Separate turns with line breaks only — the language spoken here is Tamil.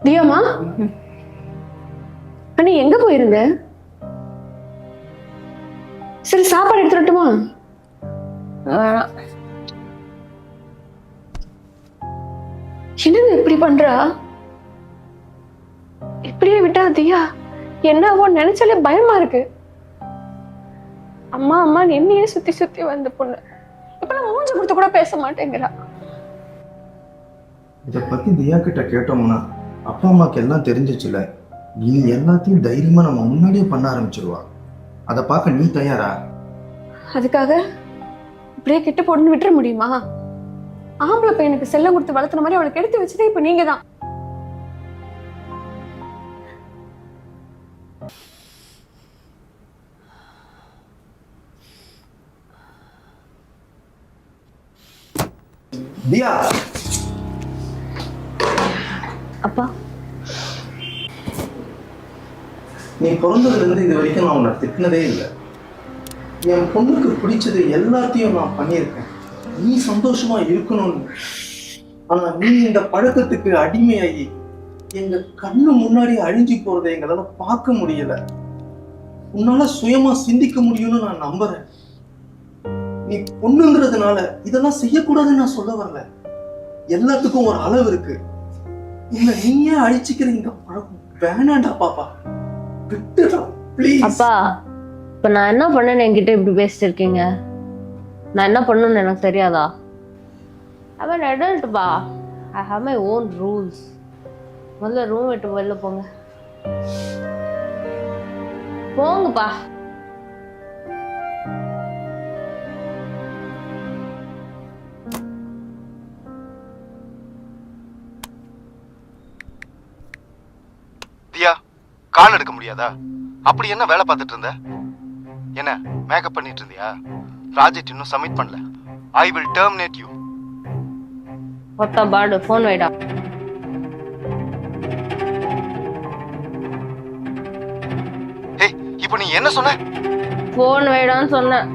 தியாமா, அண்ணி எங்க போயிருந்த? சரி சாப்பாடு எடுத்துட்டுமா?
வேணாம்.
என்னங்க இப்படி பண்றா? இப்படியே விட்டா தியா என்னவோ நினைச்சாலே பயமா இருக்கு. அம்மா அம்மா என்னையே சுத்தி சுத்தி வந்த பொண்ணு இப்ப நான் மூஞ்ச கொடுத்து கூட பேச மாட்டேங்கிறா.
இதை பத்தி தியா கிட்ட கேட்டோம்னா அப்பா அம்மாக்கு எல்லாம் தெரிஞ்சிச்சுல, நீ எல்லாத்தையும் தைரியமா நம்ம முன்னாடியே பண்ண ஆரம்பிச்சிருவா. அதை பார்க்க நீ தயாரா?
அதுக்காக இப்படியே கிட்ட போட்டுன்னு விட்டுற முடியுமா? ஆம்பளை பையனுக்கு செல்லம் கொடுத்து வளர்த்துன மாதிரி அவளுக்கு எடுத்து வச்சதே இப்ப நீங்க தான்.
தியா,
அப்பா,
நீ பிறந்ததுல இருந்து இது வரைக்கும் நான் உன்னை திட்டினதே இல்லை. என் பொண்ணுக்கு பிடிச்சது எல்லாத்தையும் நான் பண்ணியிருக்கேன், நீ சந்தோஷமா இருக்கணும்னு. ஆனா நீ இந்த பழக்கத்துக்கு அடிமையாகி எங்க கண்ணு முன்னாடி அழிஞ்சு போறதை எங்களால பார்க்க முடியல. உன்னால சுயமா சிந்திக்க முடியும்னு நான் நம்புறேன். நீ பொண்ணுங்கிறதுனால இதெல்லாம் செய்யக்கூடாதுன்னு நான் சொல்ல வரல. எல்லாத்துக்கும் ஒரு அளவு இருக்கு. உன்னை நீயே அழிச்சுக்கிற இந்த பழக்கம் வேணாண்டா பாப்பா, விட்டுடா ப்ளீஸ்.
அப்பா, இப்ப நான் என்ன பண்ணேன்னு என்கிட்ட இப்படி பேசிட்டு இருக்கீங்க? நான் என்ன பண்ணணும்னு எனக்கு தெரியாதா? I'm an adult பா. I have my own rules. முதல்ல ரூம் விட்டு வெளில போங்க. போங்கப்பா.
தியா, கால் எடுக்க முடியாதா? அப்படி என்ன வேலை பார்த்துட்டு இருந்த? என்ன மேக்கப் பண்ணிட்டு இருந்தியா? ப்ராஜெக்ட் இன்னும் சப்மிட் பண்ணல. I will terminate you.
ஒத்த பாடு, ஃபோன் வைடா.
ஹே, இப்போ நீ என்ன சொன்ன?
ஃபோன் வைடான்னு சொன்னேன்.